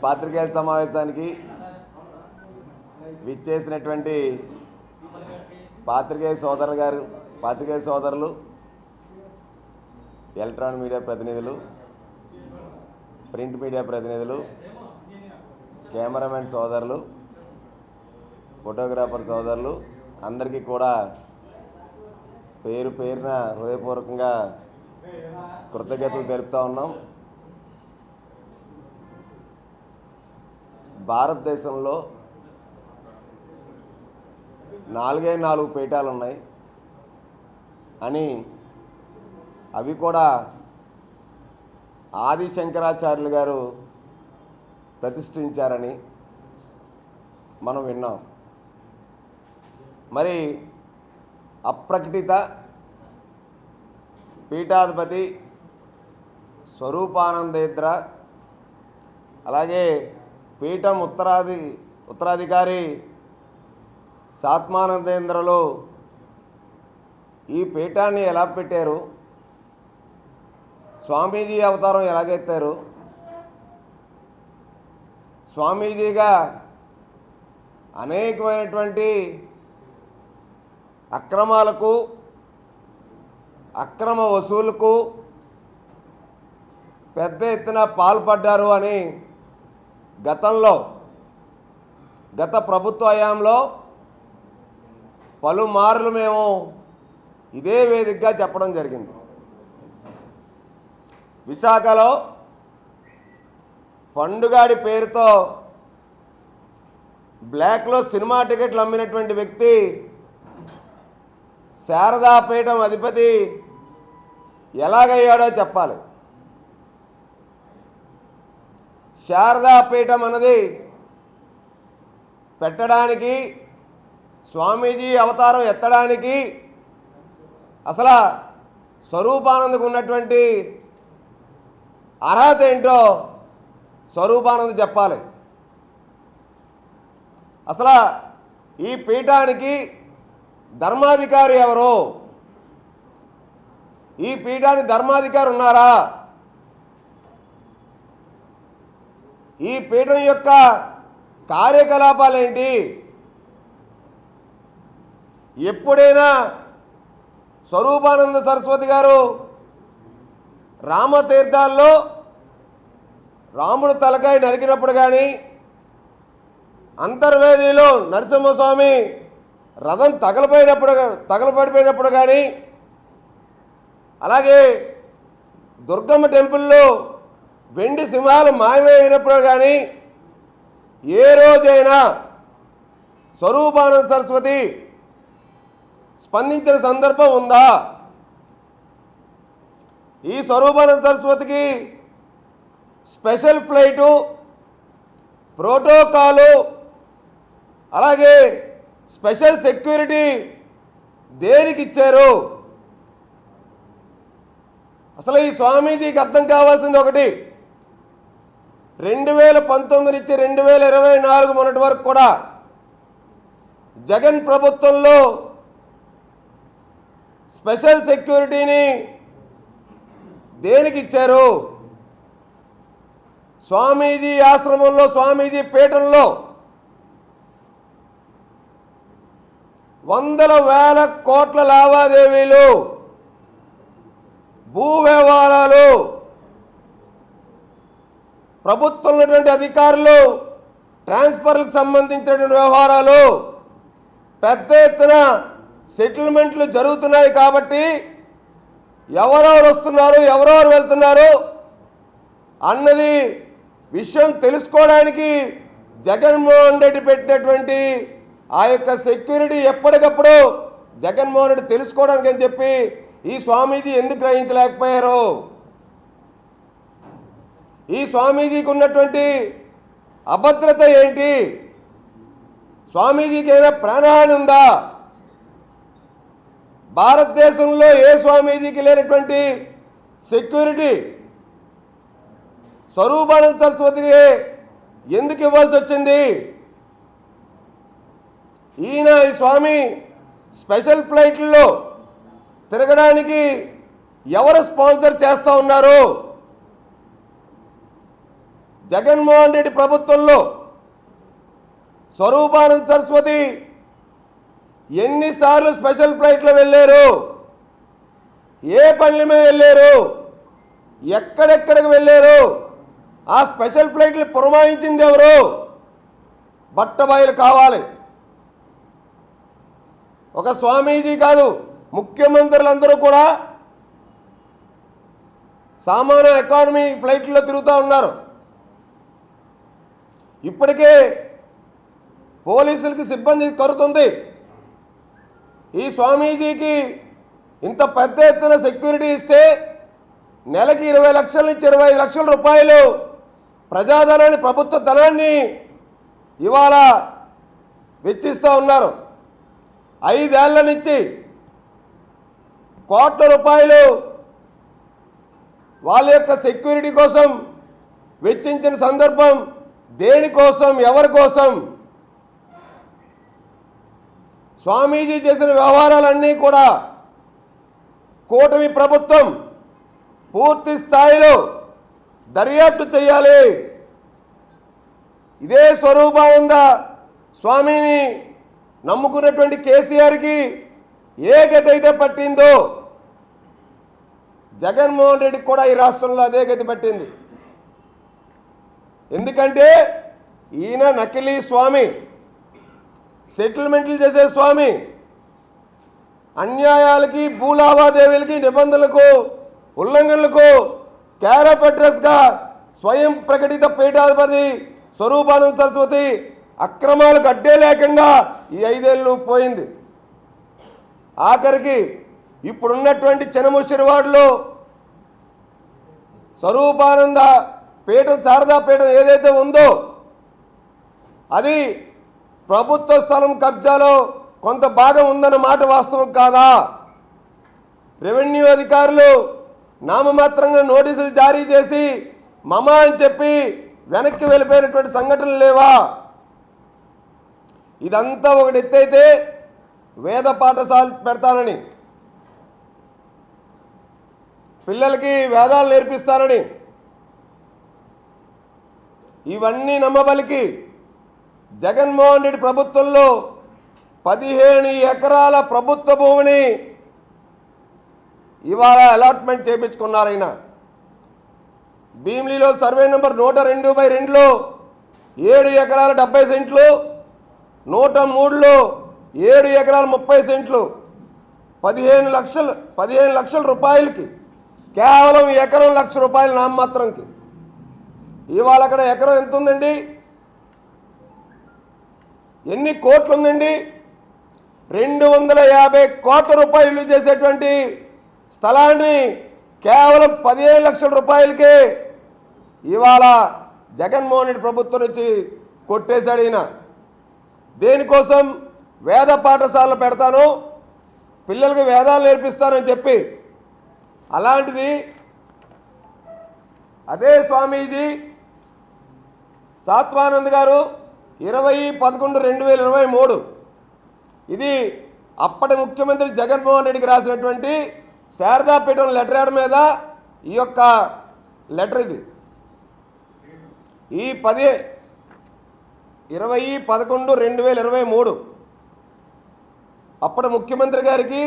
పాత్రికేయుల సమావేశానికి విచ్చేసినటువంటి పాత్రికేయ సోదరులు, ఎలక్ట్రానిక్ మీడియా ప్రతినిధులు, ప్రింట్ మీడియా ప్రతినిధులు, కెమెరామెన్ సోదరులు, ఫోటోగ్రాఫర్ సోదరులు అందరికీ కూడా పేరు పేరున హృదయపూర్వకంగా కృతజ్ఞతలు తెలుపుతా ఉన్నాం. భారతదేశంలో 4 పీఠాలు ఉన్నాయి అని, అవి కూడా ఆది శంకరాచార్యులు గారు ప్రతిష్ఠించారని మనం విన్నాం. మరి అప్రకటిత పీఠాధిపతి స్వరూపానందేంద్ర, అలాగే పీఠం ఉత్తరాధికారి సాత్మానందేంద్రలు ఈ పీఠాన్ని ఎలా పెట్టారు, స్వామీజీ అవతారం ఎలాగెత్తారు, స్వామీజీగా అనేకమైనటువంటి అక్రమాలకు, అక్రమ వసూలుకు పెద్ద ఎత్తున పాల్పడ్డారు అని గత ప్రభుత్వ హయాంలో పలుమార్లు మేము ఇదే వేదికగా చెప్పడం జరిగింది. విశాఖలో పండుగాడి పేరుతో బ్లాక్లో సినిమా టికెట్లు అమ్మినటువంటి వ్యక్తి శారదాపీఠం అధిపతి ఎలాగయ్యాడో చెప్పాలి. శారదాపీఠం అన్నది పెట్టడానికి, స్వామీజీ అవతారం ఎత్తడానికి అసలు స్వరూపానందకు ఉన్నటువంటి అర్హత ఏంటో స్వరూపానంద చెప్పాలి. అసలు ఈ పీఠానికి ధర్మాధికారి ఎవరు? ఈ పీఠానికి ధర్మాధికారి ఉన్నారా? ఈ పీఠం యొక్క కార్యకలాపాలు ఏంటి? ఎప్పుడైనా స్వరూపానంద సరస్వతి గారు రామతీర్థాల్లో రాముడు తలకాయ నరికినప్పుడు కానీ, అంతర్వేదిలో నరసింహస్వామి రథం తగలపడిపోయినప్పుడు కానీ, అలాగే దుర్గమ్మ టెంపుల్లో వెండి సింహాలు మాయమైనప్పుడు కానీ ఏ రోజైనా స్వరూపానంద సరస్వతి స్పందించిన సందర్భం ఉందా? ఈ స్వరూపానంద సరస్వతికి స్పెషల్ ఫ్లైటు, ప్రోటోకాలు, అలాగే స్పెషల్ సెక్యూరిటీ దేనికి ఇచ్చారు? అసలు ఈ స్వామీజీకి అర్థం కావాల్సింది ఒకటి, 2019 నుంచి 2024 మొన్నటి వరకు కూడా జగన్ ప్రభుత్వంలో స్పెషల్ సెక్యూరిటీని దేనికి ఇచ్చారు? స్వామీజీ ఆశ్రమంలో, స్వామీజీ పీఠంలో వందల వేల కోట్ల లావాదేవీలు, భూ వ్యవహారాలు, ప్రభుత్వం ఉన్నటువంటి అధికారులు ట్రాన్స్ఫర్లకు సంబంధించినటువంటి వ్యవహారాలు, పెద్ద ఎత్తున సెటిల్మెంట్లు జరుగుతున్నాయి. కాబట్టి ఎవరెవరు వస్తున్నారు, ఎవరెవరు వెళ్తున్నారు అన్నది విషయం తెలుసుకోవడానికి జగన్మోహన్ రెడ్డి పెట్టినటువంటి ఆ యొక్క సెక్యూరిటీ ఎప్పటికప్పుడు జగన్మోహన్ రెడ్డి తెలుసుకోవడానికి అని చెప్పి ఈ స్వామీజీ ఎందుకు గ్రహించలేకపోయారు? ఈ స్వామీజీకి ఉన్నటువంటి అభద్రత ఏంటి? స్వామీజీకి ఏదైనా ప్రాణహాని ఉందా? భారతదేశంలో ఏ స్వామీజీకి లేనటువంటి సెక్యూరిటీ స్వరూపానంద సరస్వతికి ఎందుకు ఇవ్వాల్సి వచ్చింది? ఈ స్వామి స్పెషల్ ఫ్లైట్లలో తిరగడానికి ఎవరు స్పాన్సర్ చేస్తూ ఉన్నారు? జగన్మోహన్ రెడ్డి ప్రభుత్వంలో స్వరూపానంద సరస్వతి ఎన్నిసార్లు స్పెషల్ ఫ్లైట్లో వెళ్ళారు, ఏ పనుల మీద వెళ్ళారు, ఎక్కడెక్కడికి వెళ్ళారు, ఆ స్పెషల్ ఫ్లైట్లు పురమాయించింది ఎవరు? బట్టబయలు కావాలి. ఒక స్వామీజీ కాదు, ముఖ్యమంత్రులందరూ కూడా సామాన్య ఎకానమీ ఫ్లైట్లో తిరుగుతూ ఉన్నారు. ఇప్పటికే పోలీసులకి సిబ్బంది కొరతుంది. ఈ స్వామీజీకి ఇంత పెద్ద ఎత్తున సెక్యూరిటీ ఇస్తే నెలకి 20 లక్షల నుంచి 25 లక్షల రూపాయలు ప్రజాధనాన్ని, ప్రభుత్వ ధనాన్ని ఇవాళ వెచ్చిస్తూ ఉన్నారు. 5 ఏళ్ల నుంచి కోట్ల రూపాయలు వాళ్ళ యొక్క సెక్యూరిటీ కోసం వెచ్చించిన సందర్భం దేనికోసం, ఎవరి కోసం? స్వామీజీ చేసిన వ్యవహారాలన్నీ కూడా కూటమి ప్రభుత్వం పూర్తి స్థాయిలో దర్యాప్తు చేయాలి. ఇదే స్వరూపానంద స్వామిని నమ్ముకున్నటువంటి కేసీఆర్కి ఏ గతి అయితే పట్టిందో జగన్మోహన్ రెడ్డికి కూడా ఈ రాష్ట్రంలో అదే గతి పట్టింది. ఎందుకంటే ఈయన నకిలీ స్వామి, సెటిల్మెంట్లు చేసే స్వామి, అన్యాయాలకి, భూలావాదేవీలకి, నిబంధనలకు, ఉల్లంఘనలకు క్యార్ ఆఫ్ అడ్రస్గా స్వయం ప్రకటిత పీఠాధిపతి స్వరూపానంద సరస్వతి అక్రమాలకు అడ్డే లేకుండా ఈ 5 ఏళ్ళు పోయింది. ఆఖరికి ఇప్పుడున్నటువంటి చెనముషిరివాడలో స్వరూపానంద పీఠం, శారదా పీఠం ఏదైతే ఉందో అది ప్రభుత్వ స్థలం కబ్జాలో కొంత భాగం ఉందన్న మాట వాస్తవం కాదా? రెవెన్యూ అధికారులు నామమాత్రంగా నోటీసులు జారీ చేసి మమా అని చెప్పి వెనక్కి వెళ్ళిపోయినటువంటి సంఘటనలు లేవా? ఇదంతా ఒకటి ఎత్తైతే వేద పాఠశాల పెడతానని, పిల్లలకి వేదాలు నేర్పిస్తానని, ఇవన్నీ నమ్మబలికి జగన్మోహన్ రెడ్డి ప్రభుత్వంలో 15 ఎకరాల ప్రభుత్వ భూమిని ఇవాళ అలాట్మెంట్ చేయించుకున్నారు. ఆయన భీమిలీలో సర్వే నెంబర్ 102/2లో 7 ఎకరాల 70 సెంట్లు, 103లో 7 ఎకరాల 30 సెంట్లు, 15 లక్షల రూపాయలకి, కేవలం ఎకరం ₹1,00,000 నామమాత్రంకి. ఇవాళ అక్కడ ఎకరం ఎంత ఉందండి? ఎన్ని కోట్లు ఉందండి? 250 కోట్ల రూపాయలు చేసేటువంటి స్థలాన్ని కేవలం 15 లక్షల రూపాయలకే ఇవాళ జగన్మోహన్ రెడ్డి ప్రభుత్వం నుంచి కొట్టేశాడు. ఈయన దేనికోసం? వేద పాఠశాలలు పెడతాను, పిల్లలకి వేదాలు నేర్పిస్తానని చెప్పి. అలాంటిది అదే స్వామీజీ సాత్వానంద్ గారు 20/11/2023 ఇది అప్పటి ముఖ్యమంత్రి జగన్మోహన్ రెడ్డికి రాసినటువంటి శారదాపీఠం లెటర్ యాడ్ మీద ఈ యొక్క లెటర్. ఇది ఈ 20/11/2023 అప్పటి ముఖ్యమంత్రి గారికి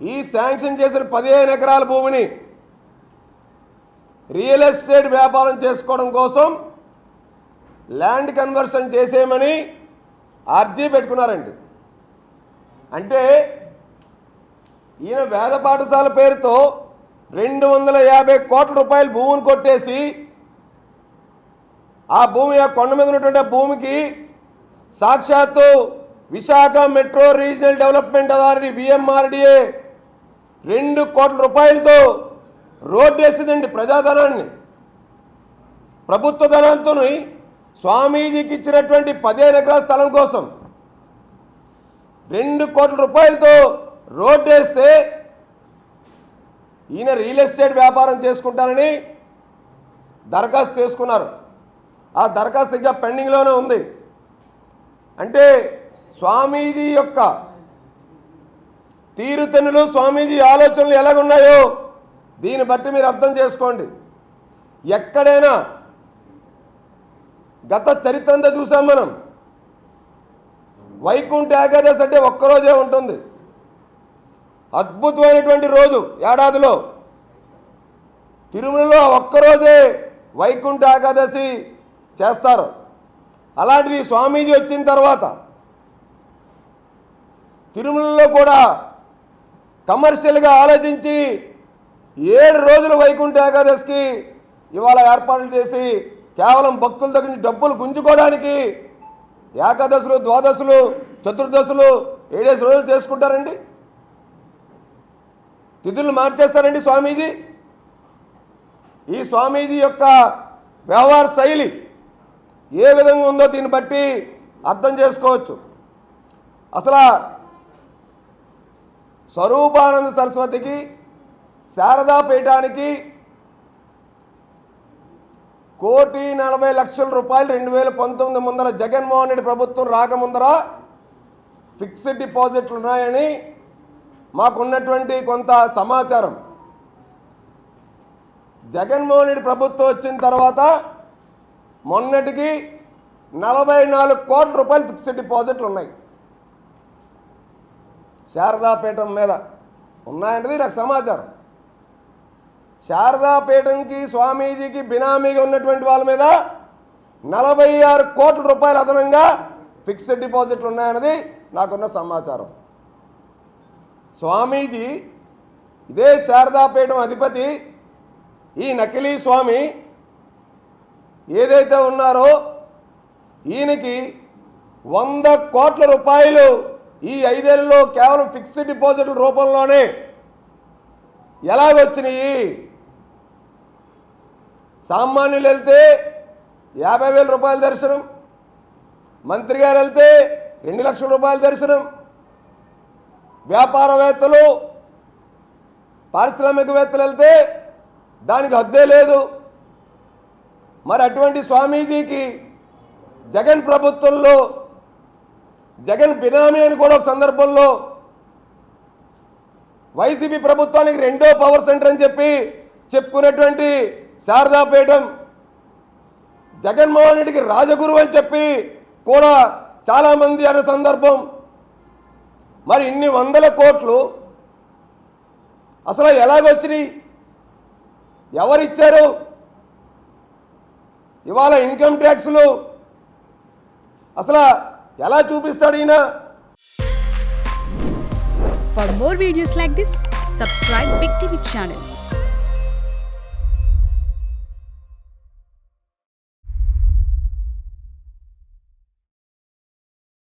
ఈ శాంక్షన్ చేసిన 15 ఎకరాల భూమిని రియల్ ఎస్టేట్ వ్యాపారం చేసుకోవడం కోసం ల్యాండ్ కన్వర్షన్ చేసేయమని అర్జీ పెట్టుకున్నారండి. అంటే ఈయన వేద పాఠశాల పేరుతో 250 కోట్ల రూపాయల భూమిని కొట్టేసి ఆ భూమి, ఆ కొండ మీద ఉన్నటువంటి భూమికి సాక్షాత్తు Visakha metro regional development authority VMRDA 2 కోట్ల రూపాయలతో రోడ్డు వేసిందండి. ప్రజాధనాన్ని, ప్రభుత్వ ధనంతో స్వామీజీకి ఇచ్చినటువంటి 15 ఎకరాల స్థలం కోసం 2 కోట్ల రూపాయలతో రోడ్డు వేస్తే ఈయన రియల్ ఎస్టేట్ వ్యాపారం చేసుకుంటానని దరఖాస్తు చేసుకున్నారు. ఆ దరఖాస్తు ఇంకా పెండింగ్లోనే ఉంది. అంటే స్వామీజీ యొక్క తీరుతెన్నులు, స్వామీజీ ఆలోచనలు ఎలాగున్నాయో దీన్ని బట్టి మీరు అర్థం చేసుకోండి. ఎక్కడైనా గత చరిత్ర అంతా చూసాం మనం. వైకుంఠ ఏకాదశి అంటే ఒక్కరోజే ఉంటుంది. అద్భుతమైనటువంటి రోజు ఏడాదిలో. తిరుమలలో ఒక్కరోజే వైకుంఠ ఏకాదశి చేస్తారు. అలాంటిది స్వామీజీ వచ్చిన తర్వాత తిరుమలలో కూడా కమర్షియల్గా ఆలోచించి 7 రోజులు వైకుంఠ ఏకాదశికి ఇవాళ ఏర్పాట్లు చేసి కేవలం భక్తుల దగ్గర నుంచి డబ్బులు గుంజుకోవడానికి ఏకాదశులు, ద్వాదశులు, చతుర్దశులు 7 రోజులు చేసుకుంటారండి. తిథులు మార్చేస్తారండి స్వామీజీ. ఈ స్వామీజీ యొక్క వ్యవహార శైలి ఏ విధంగా ఉందో దీన్ని బట్టి అర్థం చేసుకోవచ్చు. అసలు స్వరూపానంద సరస్వతికి, శారదా పీఠానికి 1,40,00,000 రూపాయలు 2019 ముందర జగన్మోహన్ రెడ్డి ప్రభుత్వం రాకముందర ఫిక్స్డ్ డిపాజిట్లు ఉన్నాయని మాకున్నటువంటి కొంత సమాచారం. జగన్మోహన్ రెడ్డి ప్రభుత్వం వచ్చిన తర్వాత మొన్నటికి 44 కోట్ల రూపాయలు ఫిక్స్డ్ డిపాజిట్లు ఉన్నాయి. శారదాపీఠం మీద ఉన్నాయన్నది నాకు సమాచారం. శారదాపీఠంకి, స్వామీజీకి బినామీగా ఉన్నటువంటి వాళ్ళ మీద 46 కోట్ల రూపాయలు అదనంగా ఫిక్స్డ్ డిపాజిట్లు ఉన్నాయన్నది నాకున్న సమాచారం. స్వామీజీ ఇదే శారదాపీఠం అధిపతి ఈ నకిలీ స్వామి ఏదైతే ఉన్నారో ఈయనకి 100 కోట్ల రూపాయలు ఈ 5 ఏళ్లలో కేవలం ఫిక్స్డ్ డిపాజిట్ల రూపంలోనే ఎలాగొచ్చినాయి? సామాన్యులు వెళ్తే 50,000 రూపాయల దర్శనం, మంత్రి గారు వెళ్తే 2 లక్షల రూపాయల దర్శనం, వ్యాపారవేత్తలు, పారిశ్రామికవేత్తలు వెళ్తే దానికి హద్దే లేదు. మరి అటువంటి స్వామీజీకి జగన్ ప్రభుత్వంలో జగన్ బినామీ అని కూడా ఒక సందర్భంలో వైసీపీ ప్రభుత్వానికి 2వ పవర్ సెంటర్ అని చెప్పి చెప్పుకున్నటువంటి శారదాపీఠం జగన్మోహన్ రెడ్డికి రాజగురు అని చెప్పి కూడా చాలామంది అనే సందర్భం. మరి ఇన్ని 100 కోట్లు అసలు ఎలాగొచ్చినాయి? ఎవరిచ్చారు? ఇవాళ ఇన్కమ్ ట్యాక్స్లు అసలు ఎలా చూపిస్తాడు ఈయన? For more videos like this, subscribe Big TV channel.